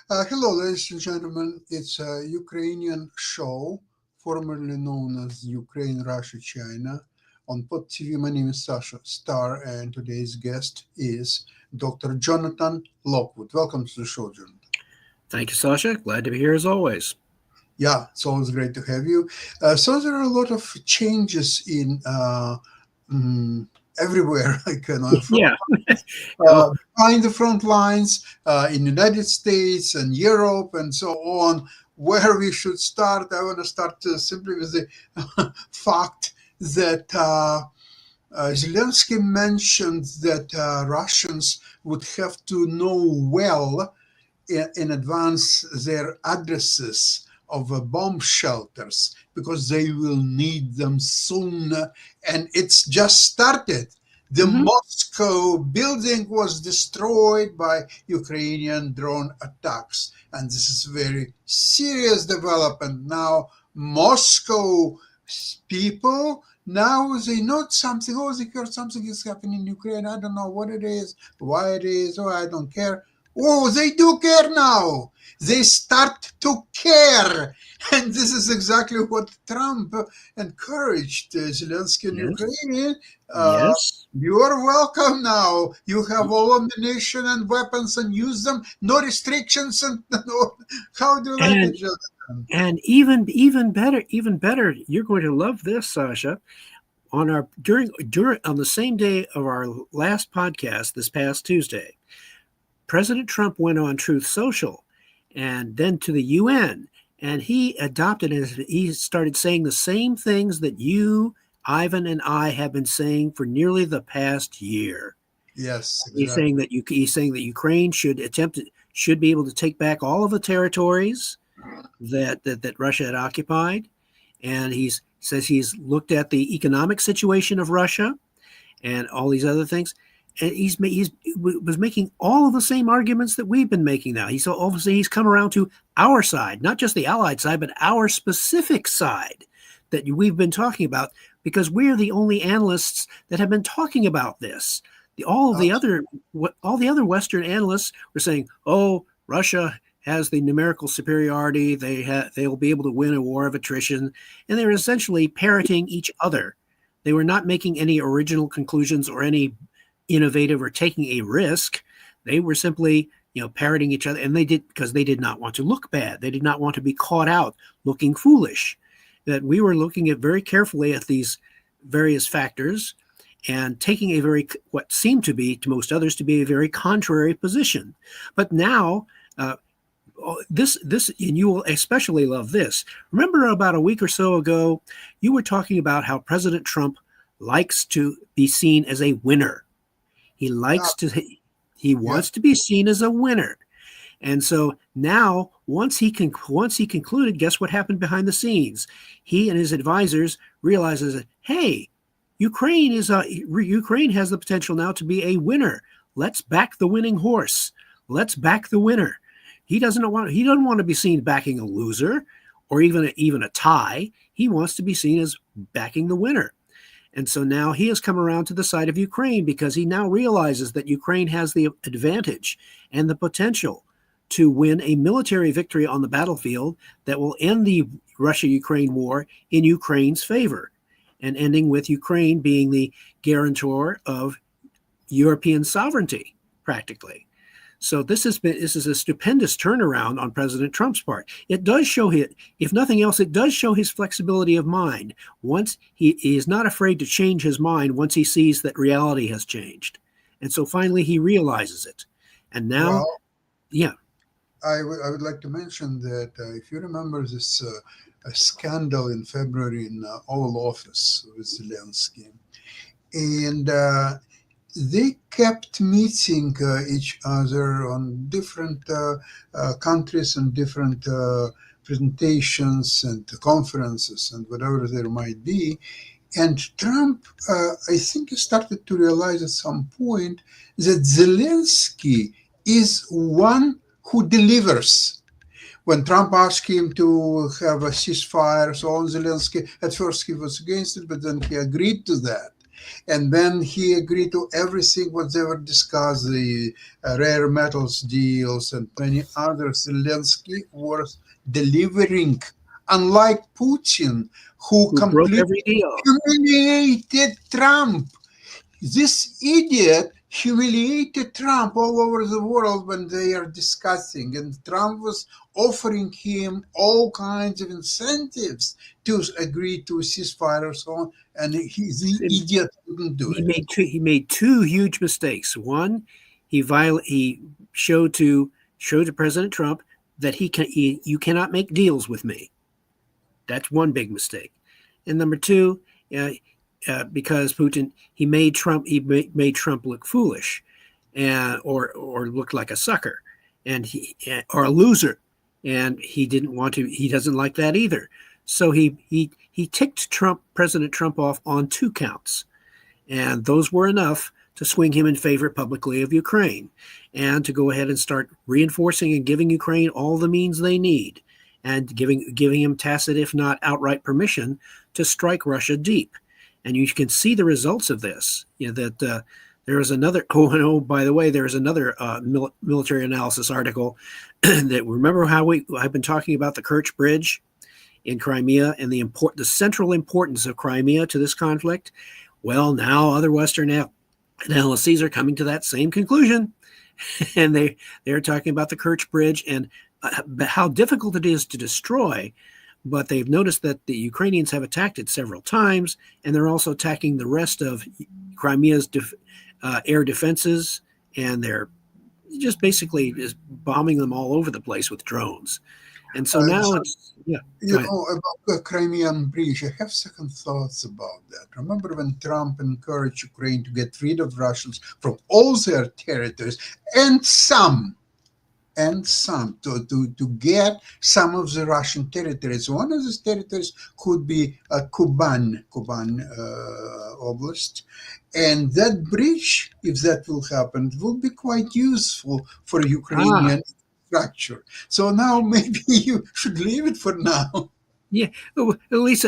Hello, ladies and gentlemen. It's a Ukrainian show, formerly known as Ukraine, Russia, China, on Pod TV. My name is Sasha Star, and today's guest is Dr. Jonathan Lockwood. Welcome to the show, Jonathan. Thank you, Sasha. Glad to be here as always. Yeah, it's always great to have you. So there are a lot of changes in mm, everywhere, from Yeah. Oh, uh, behind the front lines in the United States and Europe and so on. Where we should start, I want to start simply with the fact that Zelensky mentioned that Russians would have to know well in advance their addresses of bomb shelters because they will need them soon. And it's just started. The hmm Moscow building was destroyed by Ukrainian drone attacks. And this is a very serious development. Now, Moscow people, now they know something. Oh, they heard something is happening in Ukraine. I don't know what it is, why it is, or I don't care. Oh, they do care now. They start to care. And this is exactly what Trump encouraged Zelensky in yes. Ukraine. Uh, Yes. you are welcome now. You have all ammunition and weapons and use them. No restrictions. And no. How do you like it, And Jonathan? and even better, you're going to love this, Sasha. On our during on the same day of our last podcast this past Tuesday, President Trump went on Truth Social and then to the UN, and he adopted it. He started saying the same things that you, Ivan, and I have been saying for nearly the past year. Yes, He's saying exactly. that he's saying that Ukraine should be able to take back all of the territories that Russia had occupied, and says he's looked at the economic situation of Russia and all these other things. And he's was making all of the same arguments that we've been making now. He's obviously he's come around to our side, not just the Allied side, but our specific side that we've been talking about, because we're the only analysts that have been talking about this. All the other Western analysts were saying, "Oh, Russia has the numerical superiority. They'll be able to win a war of attrition," and they're essentially parroting each other. They were not making any original conclusions or any innovative or taking a risk. They were simply, parroting each other, and they did because they did not want to look bad. They did not want to be caught out looking foolish. That we were looking at very carefully at these various factors and taking a very what seemed to be to most others to be a very contrary position. But now this and you will especially love this. Remember about a week or so ago, you were talking about how President Trump likes to be seen as a winner. He Uh, likes to he yeah. wants to be seen as a winner. And so now, once he concluded, guess what happened behind the scenes? He and his advisors realizes that, hey, Ukraine has the potential now to be a winner. Let's back the winning horse. Let's back the winner. He doesn't want to be seen backing a loser or even a tie. He wants to be seen as backing the winner. And so now he has come around to the side of Ukraine because he now realizes that Ukraine has the advantage and the potential to win a military victory on the battlefield that will end the Russia Ukraine war in Ukraine's favor, and ending with Ukraine being the guarantor of European sovereignty, practically. So this is a stupendous turnaround on President Trump's part. It does show if nothing else, it does show his flexibility of mind. Once he is not afraid to change his mind once he sees that reality has changed, and so finally he realizes it. And now, Well, yeah, I would like to mention that if you remember this a scandal in February in Oval Office with Zelensky, and they kept meeting each other on different countries and different presentations and conferences and whatever there might be. And Trump, I think, he started to realize at some point that Zelensky is one who delivers. When Trump asked him to have a ceasefire, so on, Zelensky, at first he was against it, but then he agreed to that. And then he agreed to everything what they were discussed, the rare metals deals and many others. Zelensky was delivering, unlike Putin, who Who broke completely every deal. humiliated Trump. This idiot humiliated Trump all over the world when they are discussing, and Trump was offering him all kinds of incentives to agree to a ceasefire or so on, and the idiot wouldn't do it. He made two huge mistakes. One, he showed to President Trump that you cannot make deals with me. That's one big mistake. And number two, because Putin he made Trump look foolish, or look like a sucker, or a loser, and he didn't want to. He doesn't like that either. So he ticked President Trump off on 2 counts, and those were enough to swing him in favor publicly of Ukraine, and to go ahead and start reinforcing and giving Ukraine all the means they need, and giving him tacit, if not outright, permission to strike Russia deep. And you can see the results of this. That there is another. By the way, there is another military analysis article that remember how I've been talking about the Kerch Bridge in Crimea and the central importance of Crimea to this conflict. Well, now other Western analyses are coming to that same conclusion, and they're talking about the Kerch Bridge and how difficult it is to destroy. But they've noticed that the Ukrainians have attacked it several times, and they're also attacking the rest of Crimea's air defenses, and they're just basically just bombing them all over the place with drones. And so now about the Crimean Bridge, I have second thoughts about that. Remember when Trump encouraged Ukraine to get rid of Russians from all their territories and some to get some of the Russian territories. One of those territories could be Kuban Oblast. And that bridge, if that will happen, will be quite useful for Ukrainian structure. So now maybe you should leave it for now. Yeah, at least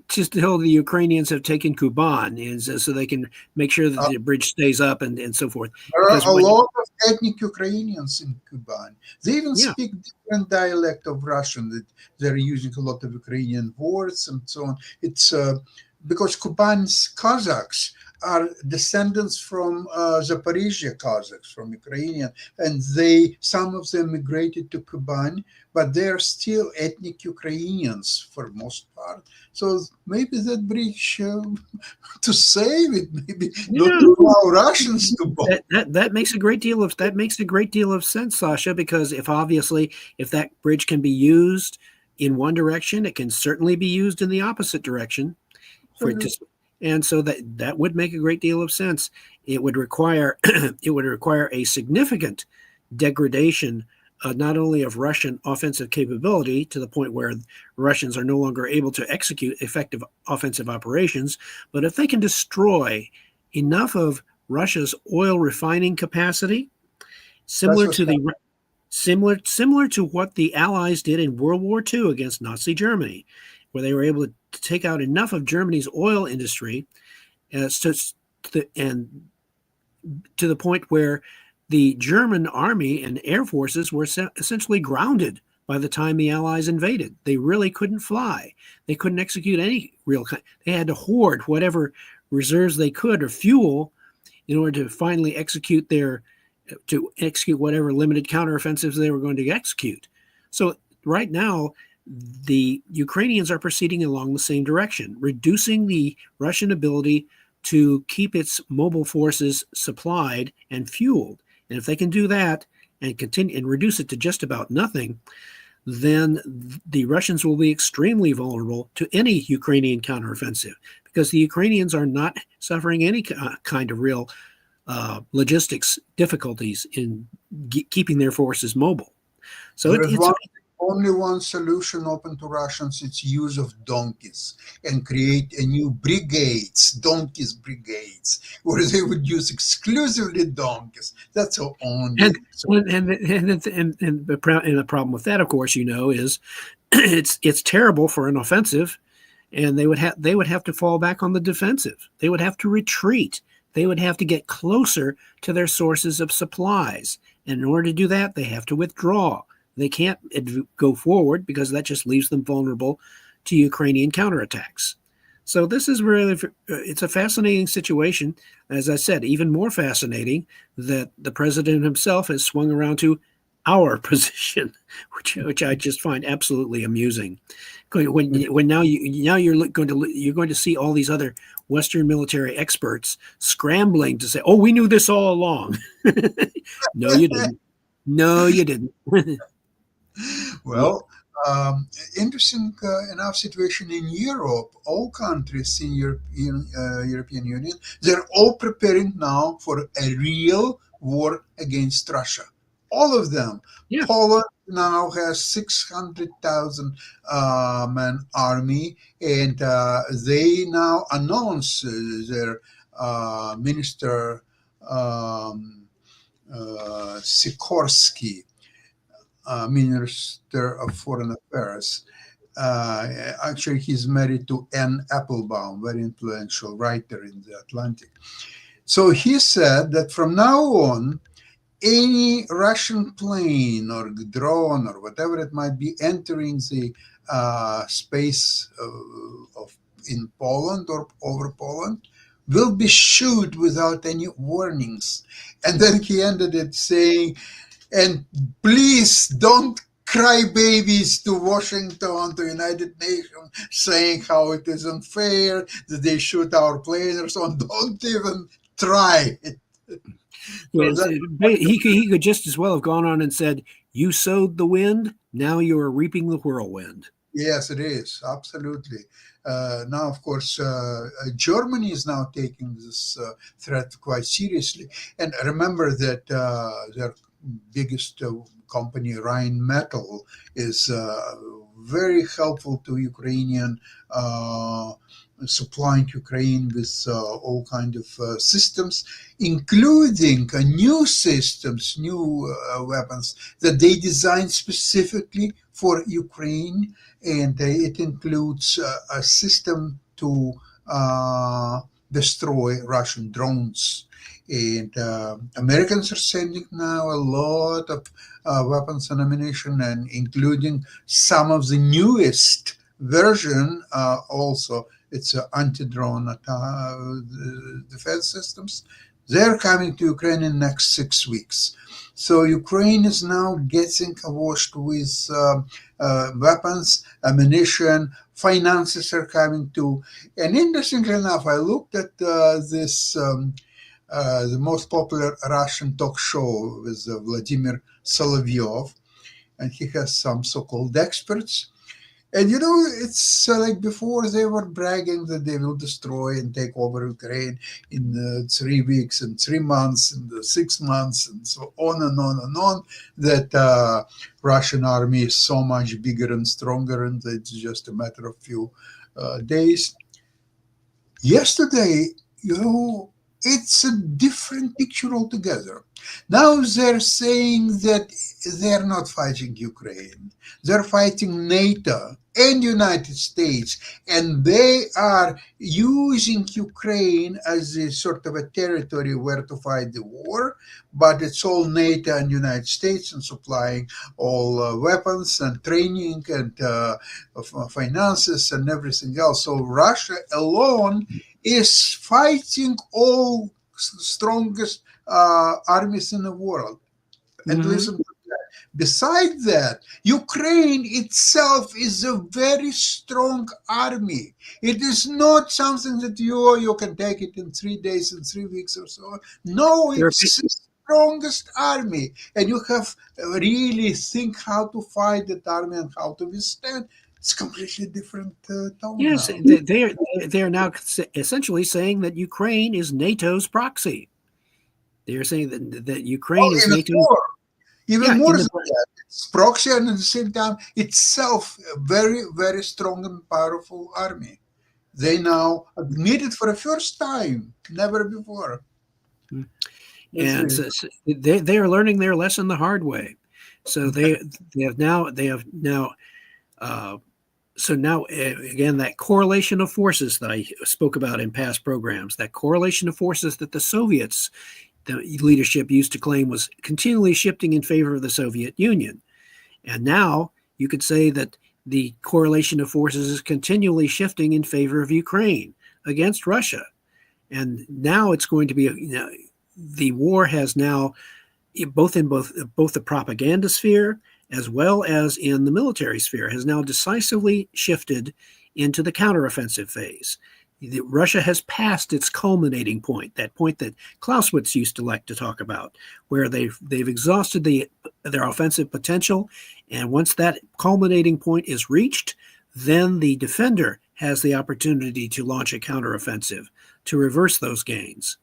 just to hold the Ukrainians have taken Kuban, so they can make sure that the bridge stays up and so forth. There are a lot of ethnic Ukrainians in Kuban. They even speak different dialect of Russian. That they're using a lot of Ukrainian words and so on. It's because Kuban's Kazakhs are descendants from Zaporizhia Kazakhs, from Ukrainian, and some of them migrated to Kuban, but they are still ethnic Ukrainians for most part. So maybe that bridge, to save it, maybe not to allow Russians to bomb. That makes a great deal of sense, Sasha, because if that bridge can be used in one direction, it can certainly be used in the opposite direction. And so that would make a great deal of sense. It would require a significant degradation, not only of Russian offensive capability to the point where Russians are no longer able to execute effective offensive operations, but if they can destroy enough of Russia's oil refining capacity, similar to what the Allies did in World War II against Nazi Germany, where they were able to take out enough of Germany's oil industry and to the point where the German army and air forces were essentially grounded by the time the Allies invaded. They really couldn't fly. They couldn't execute any they had to hoard whatever reserves they could or fuel in order to finally execute whatever limited counteroffensives they were going to execute. So right now, the Ukrainians are proceeding along the same direction, reducing the Russian ability to keep its mobile forces supplied and fueled. And if they can do that and continue and reduce it to just about nothing, then the Russians will be extremely vulnerable to any Ukrainian counteroffensive, because the Ukrainians are not suffering any kind of real logistics difficulties in keeping their forces mobile. So it's only one solution open to Russians: it's use of donkeys, and create a new donkeys brigades, where they would use exclusively donkeys. That's the only. And the problem with that, of course, is it's terrible for an offensive and they would have to fall back on the defensive. They would have to retreat. They would have to get closer to their sources of supplies. And in order to do that, they have to withdraw. They can't go forward because that just leaves them vulnerable to Ukrainian counterattacks. So this is really, it's a fascinating situation. As I said, even more fascinating that the president himself has swung around to our position, which I just find absolutely amusing. When now you're going to see all these other Western military experts scrambling to say, "Oh, we knew this all along." No, you didn't. No, you didn't. Well, interesting enough situation in Europe. All countries in European Union, they're all preparing now for a real war against Russia. All of them. Yeah. Poland now has 600,000 man army, and they now announce their minister Sikorsky, Minister of Foreign Affairs. Actually, he's married to Anne Applebaum, very influential writer in the Atlantic. So he said that from now on, any Russian plane or drone or whatever it might be entering the space in Poland or over Poland will be shot without any warnings. And then he ended it saying, and please don't cry babies to Washington, to United Nations, saying how it is unfair that they shoot our plane or so on. Don't even try it. Yes, he could just as well have gone on and said, "You sowed the wind, now you are reaping the whirlwind." Yes, it is. Absolutely. Now, of course, Germany is now taking this threat quite seriously. And remember that their biggest company, Rheinmetall, is very helpful to Ukrainian, supplying Ukraine with all kind of systems, including new systems, new weapons that they designed specifically for Ukraine. And it includes a system to destroy Russian drones. And Americans are sending now a lot of weapons and ammunition, and including some of the newest version also. It's anti-drone defense systems. They're coming to Ukraine in the next 6 weeks. So Ukraine is now getting awash with weapons, ammunition, finances are coming too. And interestingly enough, I looked at this, the most popular Russian talk show with Vladimir Solovyov, and he has some so-called experts. And it's like before they were bragging that they will destroy and take over Ukraine in 3 weeks and 3 months and 6 months and so on and on and on, that Russian army is so much bigger and stronger and it's just a matter of few days. Yesterday, it's a different picture altogether. Now they're saying that they're not fighting Ukraine. They're fighting NATO and United States, and they are using Ukraine as a sort of a territory where to fight the war, but it's all NATO and United States and supplying all weapons and training and finances and everything else. So Russia alone is fighting all strongest armies in the world. And listen to that. Besides that, Ukraine itself is a very strong army. It is not something that you can take it in 3 days and 3 weeks or so. No, it's the strongest army. And you have really think how to fight that army and how to withstand. It's completely different tone. Yes, now. they are now essentially saying that Ukraine is NATO's proxy. They're saying that Ukraine is NATO. Even more than that. It's proxy, and at the same time, itself a very, very strong and powerful army. They now admit it for the first time, never before. And so they are learning their lesson the hard way. So they have now So now, again, that correlation of forces that I spoke about in past programs, that correlation of forces that the Soviets, the leadership used to claim was continually shifting in favor of the Soviet Union. And now you could say that the correlation of forces is continually shifting in favor of Ukraine against Russia. And now it's going to be, the war has now, both the propaganda sphere as well as in the military sphere, has now decisively shifted into the counteroffensive phase. Russia has passed its culminating point, that point that Clausewitz used to like to talk about, where they've exhausted their offensive potential, and once that culminating point is reached, then the defender has the opportunity to launch a counteroffensive to reverse those gains.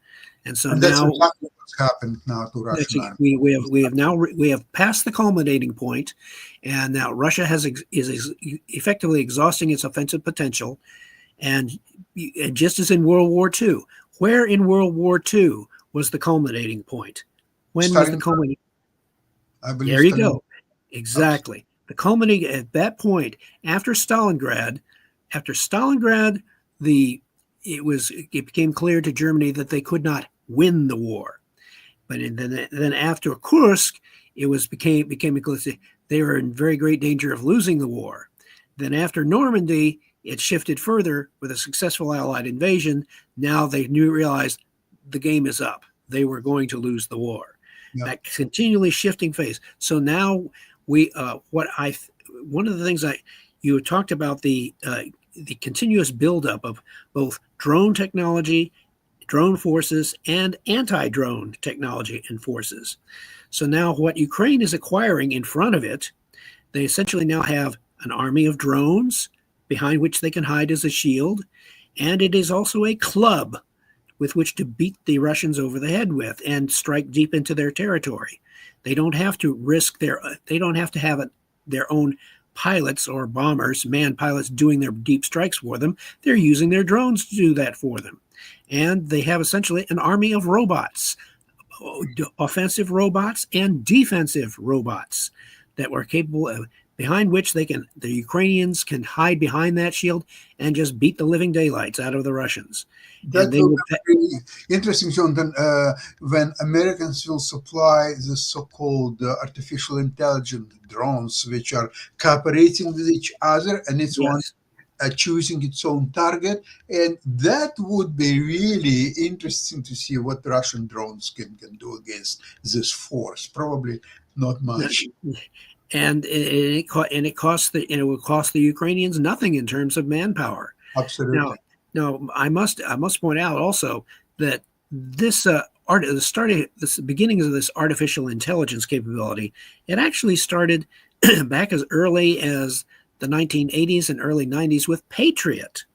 And so that's now exactly what's happened now to Russia. we have passed the culminating point, and now Russia is effectively exhausting its offensive potential. And just as in World War II, where in World War II was the culminating point? When was the culminating? There you go. Exactly. The culminating at that point after Stalingrad, it became clear to Germany that they could not win the war. But then after Kursk, became clear they were in very great danger of losing the war. Then after Normandy, it shifted further with a successful Allied invasion. Now they realized the game is up. They were going to lose the war. Yep. That continually shifting phase. So now one of the things you talked about the continuous buildup of both drone technology, drone forces, and anti-drone technology and forces. So now what Ukraine is acquiring in front of it, they essentially now have an army of drones behind which they can hide as a shield, and it is also a club with which to beat the Russians over the head with and strike deep into their territory. They don't have to have their own pilots or bombers, manned pilots, doing their deep strikes for them. They're using their drones to do that for them. And they have essentially an army of robots, offensive robots and defensive robots that were capable of, behind which the Ukrainians can hide behind that shield and just beat the living daylights out of the Russians. That will be really interesting, Jonathan, when Americans will supply the so-called artificial intelligence drones, which are cooperating with each other, and it's one choosing its own target. And that would be really interesting to see what Russian drones can do against this force. Probably not much. And it will cost the Ukrainians nothing in terms of manpower. Absolutely. Now I must point out also that this beginnings of this artificial intelligence capability, it actually started back as early as the 1980s and early 90s with Patriot,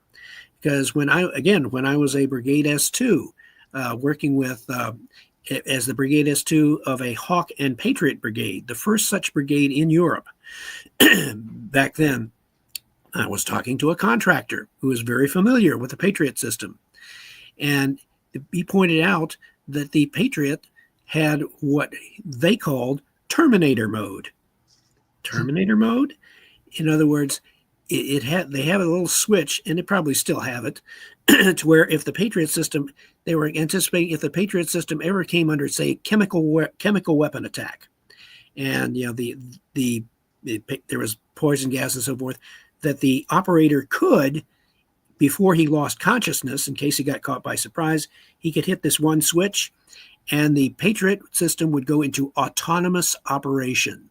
because when I was a Brigade S2, working with as the Brigade S2 of a Hawk and Patriot brigade, the first such brigade in Europe. Back then, I was talking to a contractor who was very familiar with the Patriot system. And he pointed out that the Patriot had what they called Terminator mode. Terminator mode? In other words, they have a little switch, and they probably still have it, to where if the Patriot system, they were anticipating if the Patriot system ever came under, say, chemical weapon attack, and there was poison gas and so forth, that the operator could, before he lost consciousness, in case he got caught by surprise, he could hit this one switch, and the Patriot system would go into autonomous operation.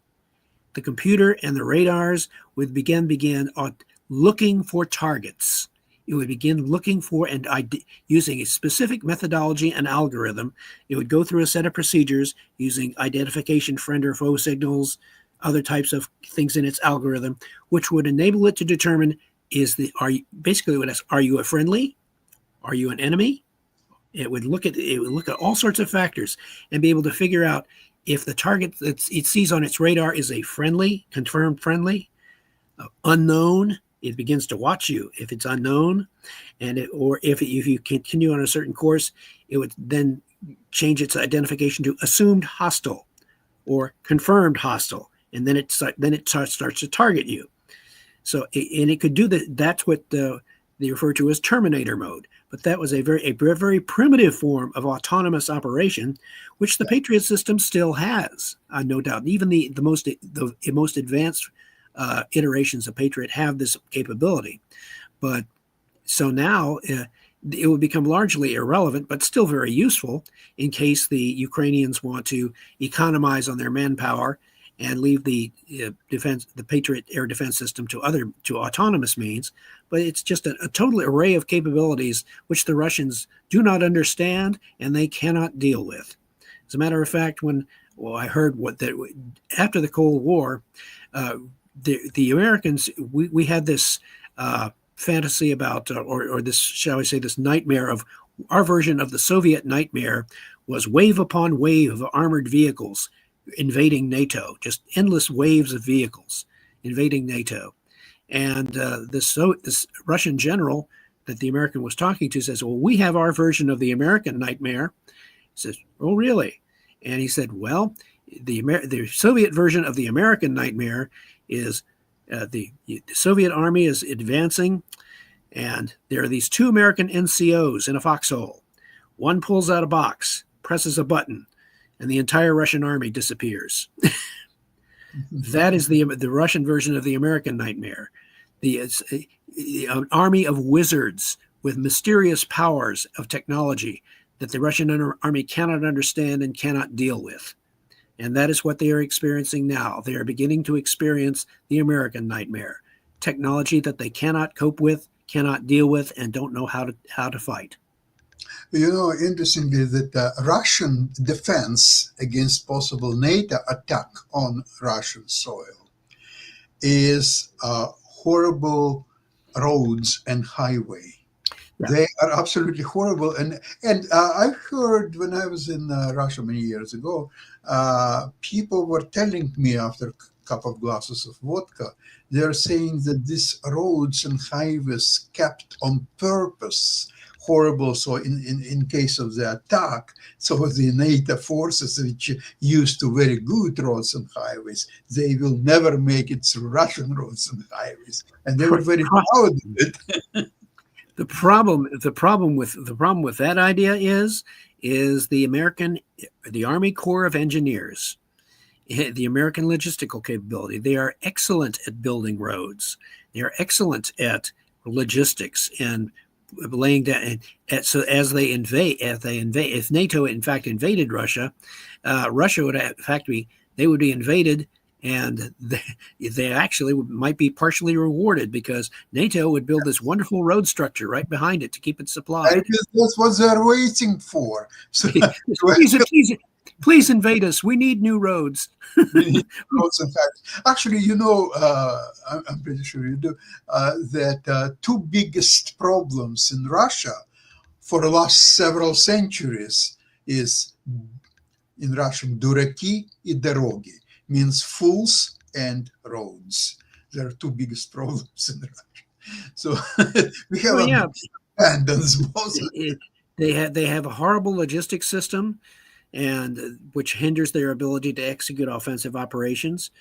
The computer and the radars would begin looking for targets. It would begin looking for and using a specific methodology and algorithm. It would go through a set of procedures using identification, friend or foe signals, other types of things in its algorithm, which would enable it to determine are you a friendly? Are you an enemy? It would look at all sorts of factors and be able to figure out if the target that it sees on its radar is a friendly, confirmed friendly, unknown. It begins to watch you. If it's unknown, if you continue on a certain course, it would then change its identification to assumed hostile or confirmed hostile, and then it starts to target you. So, and it could do that. That's what they refer to as Terminator mode. But that was a very primitive form of autonomous operation, which the Patriot system still has, no doubt. Even the most advanced iterations of Patriot have this capability. But so now it would become largely irrelevant, but still very useful in case the Ukrainians want to economize on their manpower and leave the Patriot air defense system to autonomous means. But it's just a total array of capabilities which the Russians do not understand and they cannot deal with. As a matter of fact, I heard after the Cold War, the Americans, we had this fantasy about, or this, shall I say, this nightmare of our version of the Soviet nightmare was wave upon wave of armored vehicles invading NATO, just endless waves of vehicles invading NATO. And this Russian general that the American was talking to says, well, we have our version of the American nightmare. He says, oh, really? And he said, well, the Soviet version of the American nightmare is the Soviet army is advancing, and there are these two American NCOs in a foxhole. One pulls out a box, presses a button, and the entire Russian army disappears. That is the Russian version of the American nightmare. An army of wizards with mysterious powers of technology that the Russian army cannot understand and cannot deal with. And that is what they are experiencing now. They are beginning to experience the American nightmare, technology that they cannot cope with, cannot deal with, and don't know how to fight. You know, interestingly, that Russian defense against possible NATO attack on Russian soil is horrible roads and highway. Yeah. They are absolutely horrible. And I heard when I was in Russia many years ago, people were telling me after a couple of glasses of vodka, they're saying that these roads and highways kept on purpose horrible. So in case of the attack, so the NATO forces which used to very good roads and highways, they will never make it through Russian roads and highways. And they were very proud of it. The problem with that idea is the Army Corps of Engineers, the American logistical capability. They are excellent at building roads. They are excellent at logistics and laying down. So as they invade, if NATO in fact invaded Russia, Russia would in fact be invaded. And they actually might be partially rewarded because NATO would build this wonderful road structure right behind it to keep it supplied. That's what they're waiting for. So please invade us. We need new roads. We need roads, in fact. Actually, you know, I'm pretty sure you do, that two biggest problems in Russia for the last several centuries is, in Russian, дураки и дороги. Means fools and roads. There are two biggest problems in Russia. So we have abandons both. They have a horrible logistics system, and which hinders their ability to execute offensive operations.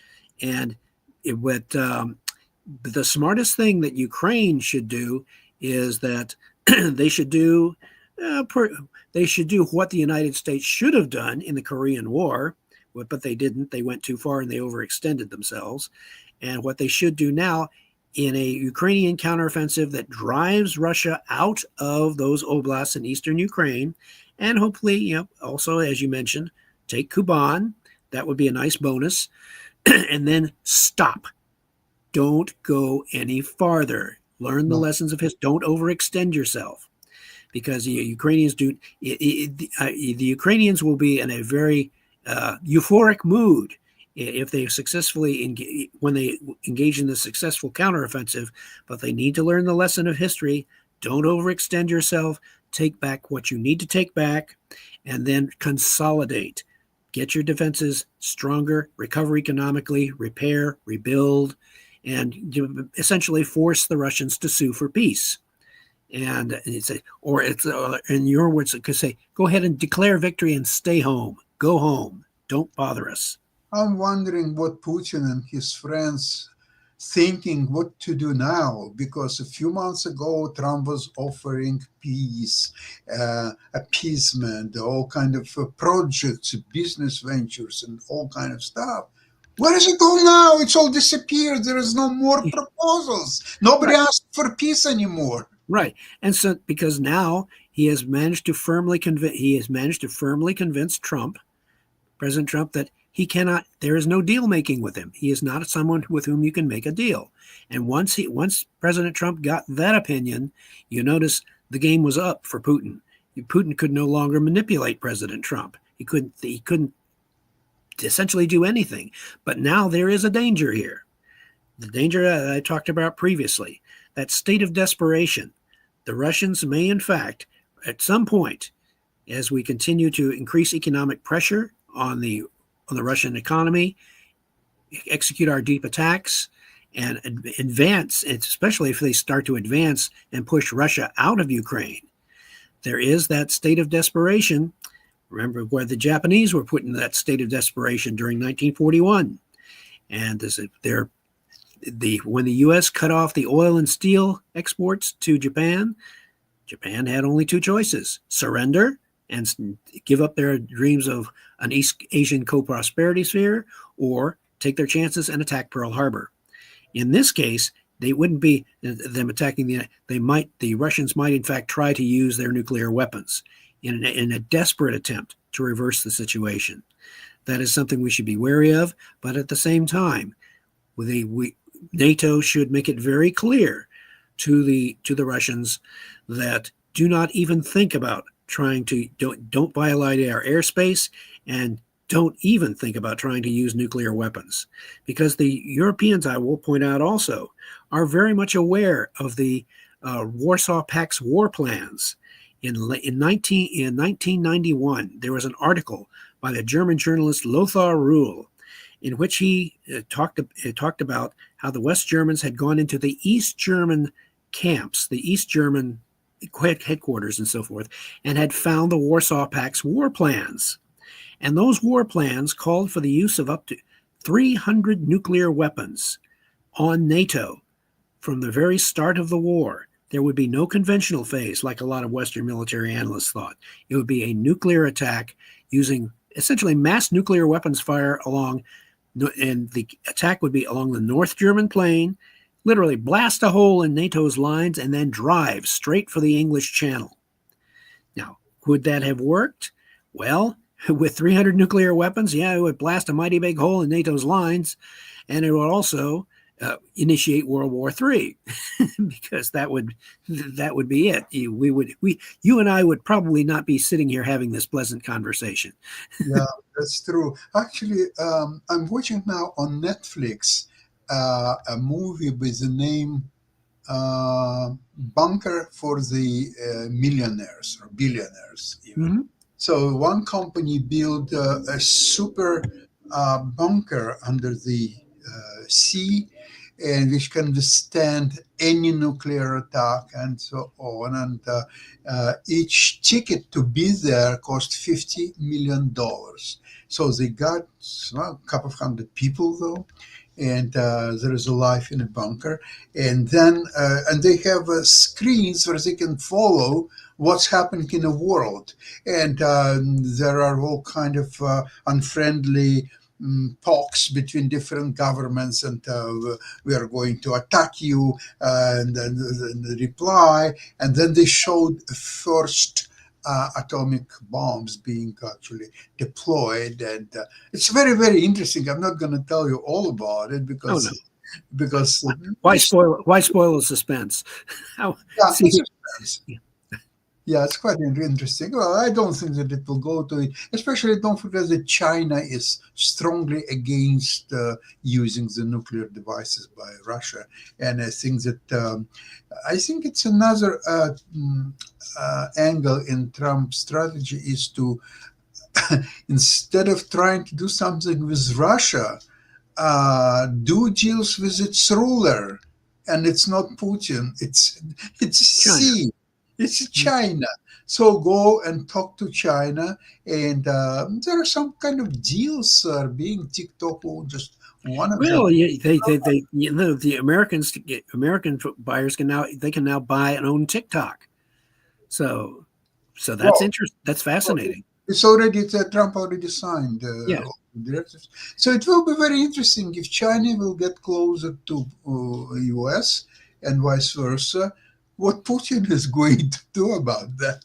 And the smartest thing that Ukraine should do is that they should do what the United States should have done in the Korean War. But they didn't. They went too far and they overextended themselves. And what they should do now in a Ukrainian counteroffensive that drives Russia out of those oblasts in eastern Ukraine, and hopefully, also, as you mentioned, take Kuban. That would be a nice bonus. And then stop. Don't go any farther. Learn the lessons of history. Don't overextend yourself. Because the Ukrainians the Ukrainians will be in a very euphoric mood if they successfully when they engage in the successful counteroffensive, but they need to learn the lesson of history. Don't overextend yourself. Take back what you need to take back, and then consolidate. Get your defenses stronger, recover economically, repair, rebuild, and essentially force the Russians to sue for peace. And it's in your words, it could say, go ahead and declare victory and stay home. Go home. Don't bother us. I'm wondering what Putin and his friends thinking what to do now, because a few months ago Trump was offering peace, appeasement, all kind of projects, business ventures, and all kind of stuff. Where is it all now? It's all disappeared. There is no more proposals. Nobody Right. asks for peace anymore. Right. And so because now he has managed to firmly convince Trump, President Trump, that he cannot, there is no deal making with him. He is not someone with whom you can make a deal. And once President Trump got that opinion, you notice the game was up for Putin. Putin could no longer manipulate President Trump. He couldn't essentially do anything. But now there is a danger here. The danger that I talked about previously, that state of desperation. The Russians may, in fact, at some point, as we continue to increase economic pressure on the Russian economy, execute our deep attacks, and advance, especially if they start to advance and push Russia out of Ukraine. There is that state of desperation. Remember where the Japanese were put in that state of desperation during 1941. And when the U.S. cut off the oil and steel exports to Japan, Japan had only two choices: surrender and give up their dreams of an East Asian co-prosperity sphere, or take their chances and attack Pearl Harbor. In this case, they wouldn't be them attacking the Russians might in fact try to use their nuclear weapons in a desperate attempt to reverse the situation. That is something we should be wary of, but at the same time, NATO should make it very clear to the Russians that do not even think about trying to don't violate our airspace, and don't even think about trying to use nuclear weapons, because the Europeans, I will point out also, are very much aware of the Warsaw Pact's war plans. In 1991, there was an article by the German journalist Lothar Ruhl, in which he talked about how the West Germans had gone into the East German camps, the East German headquarters and so forth, and had found the Warsaw Pact's war plans. And those war plans called for the use of up to 300 nuclear weapons on NATO from the very start of the war. There would be no conventional phase like a lot of Western military analysts thought. It would be a nuclear attack using essentially mass nuclear weapons fire along, and the attack would be along the North German plain, literally blast a hole in NATO's lines and then drive straight for the English Channel. Now, would that have worked? Well, with 300 nuclear weapons, yeah, it would blast a mighty big hole in NATO's lines, and it would also initiate World War III, because that would be it. You and I would probably not be sitting here having this pleasant conversation. Yeah, that's true. Actually, I'm watching now on Netflix a movie with the name Bunker for the Millionaires or Billionaires, even. Mm-hmm. So one company built a super bunker under the sea, and which can withstand any nuclear attack and so on. And each ticket to be there cost $50 million. So they got a couple of hundred people, though, and there is a life in a bunker. And then and they have screens where they can follow what's happening in the world. And there are all kind of unfriendly talks between different governments, and we are going to attack you, and then the reply. And then they showed the first atomic bombs being actually deployed, and it's very, very interesting. I'm not going to tell you all about it because why spoil the suspense? Yeah, it's quite interesting. Well, I don't think that it will go to it, especially don't forget that China is strongly against using the nuclear devices by Russia. And I think that it's another angle in Trump's strategy is to, instead of trying to do something with Russia, do deals with its ruler. And it's not Putin, it's Xi. It's China. So go and talk to China, and there are some kind of deals being ticked off just One of Well, them. the American buyers can now buy and own TikTok. So that's Well, interesting. That's fascinating. Trump already signed Yeah. all the directives. So it will be very interesting if China will get closer to US and vice versa. What Putin is going to do about that?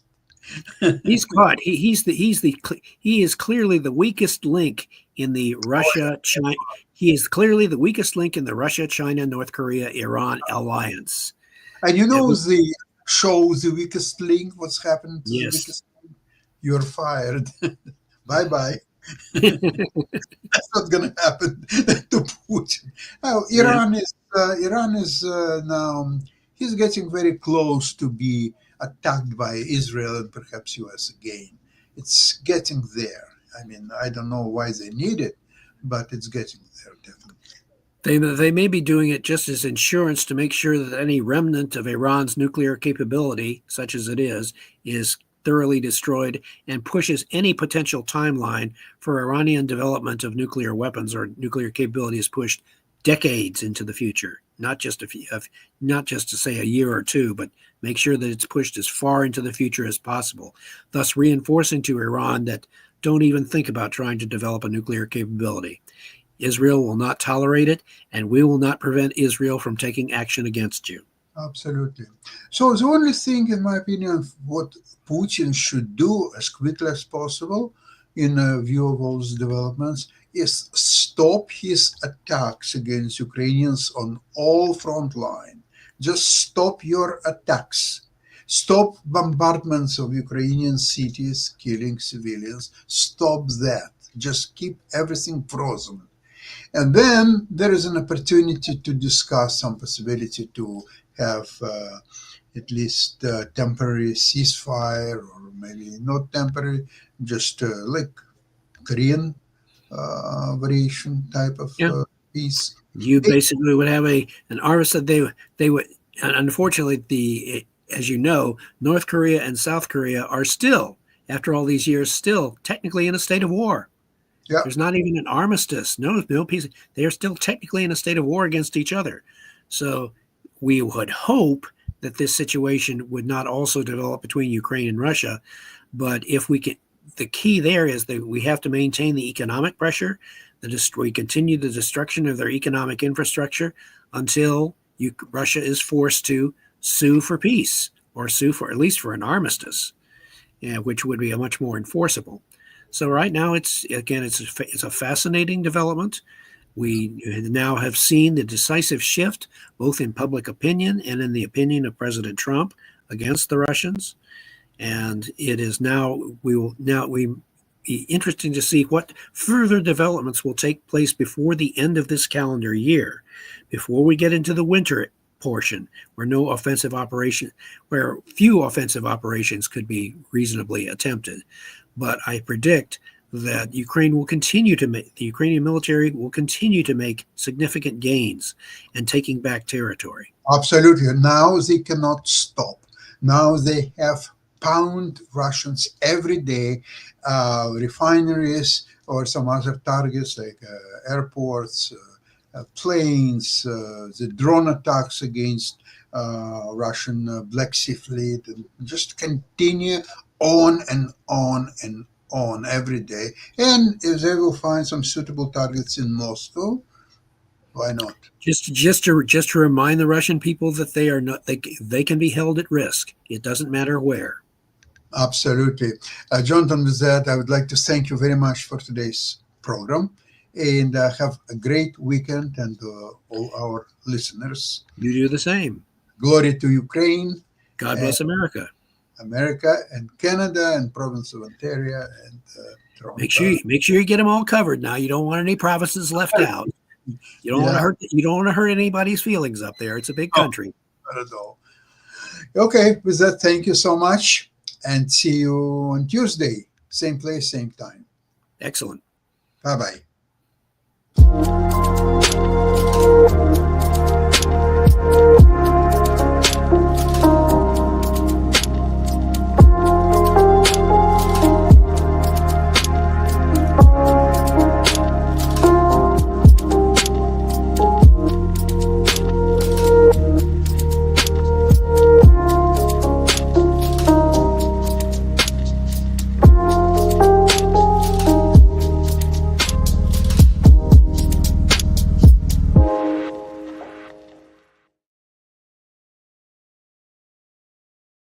He's caught. He is clearly the weakest link in the Russia China. He is clearly the weakest link in the Russia, China, North Korea, Iran alliance. And you know And the show, The Weakest Link, what's happened to the yes. weakest link? You're fired. Bye bye. That's not going to happen to Putin. Now, Iran is now, he's getting very close to be attacked by Israel and perhaps US again. It's getting there. I mean, I don't know why they need it, but it's getting there definitely. They may be doing it just as insurance to make sure that any remnant of Iran's nuclear capability, such as it is thoroughly destroyed and pushes any potential timeline for Iranian development of nuclear weapons or nuclear capability is pushed decades into the future, not just to say a year or two, but make sure that it's pushed as far into the future as possible, thus reinforcing to Iran that don't even think about trying to develop a nuclear capability. Israel will not tolerate it, and we will not prevent Israel from taking action against you. Absolutely. So the only thing, in my opinion, what Putin should do as quickly as possible in view of all these developments is stop his attacks against Ukrainians on all front line. Just stop your attacks. Stop bombardments of Ukrainian cities, killing civilians. Stop that. Just keep everything frozen. And then there is an opportunity to discuss some possibility to have at least temporary ceasefire, or maybe not temporary, just like Korean variation type of peace. You basically would have an armistice. They would, unfortunately, as you know, North Korea and South Korea are still, after all these years, still technically in a state of war. Yeah. There's not even an armistice, no peace. They are still technically in a state of war against each other. So we would hope that this situation would not also develop between Ukraine and Russia. But if we can, the key there is that we have to maintain the economic pressure. We continue the destruction of their economic infrastructure until Russia is forced to sue for peace, or sue for at least for an armistice, which would be a much more enforceable. So right now, it's a fascinating development. We now have seen the decisive shift, both in public opinion and in the opinion of President Trump, against the Russians. And it is now we be interesting to see what further developments will take place before the end of this calendar year, before we get into the winter portion, where few offensive operations could be reasonably attempted. But I predict that the Ukrainian military will continue to make significant gains and taking back territory. Absolutely. Now they cannot stop. Now they have pound Russians every day, refineries or some other targets like airports, planes, the drone attacks against Russian Black Sea Fleet, and just continue on and on and on every day. And if they will find some suitable targets in Moscow, why not? Just to remind the Russian people that they can be held at risk. It doesn't matter where. Absolutely. Jonathan, with that, I would like to thank you very much for today's program, and have a great weekend, and all our listeners. You do the same. Glory to Ukraine. God bless America. America and Canada and province of Ontario and Toronto. Make sure you get them all covered. Now, you don't want any provinces left out. You don't want to hurt anybody's feelings up there. It's a big country. Not at all. Okay, with that, thank you so much, and see you on Tuesday, same place, same time. Excellent. Bye-bye.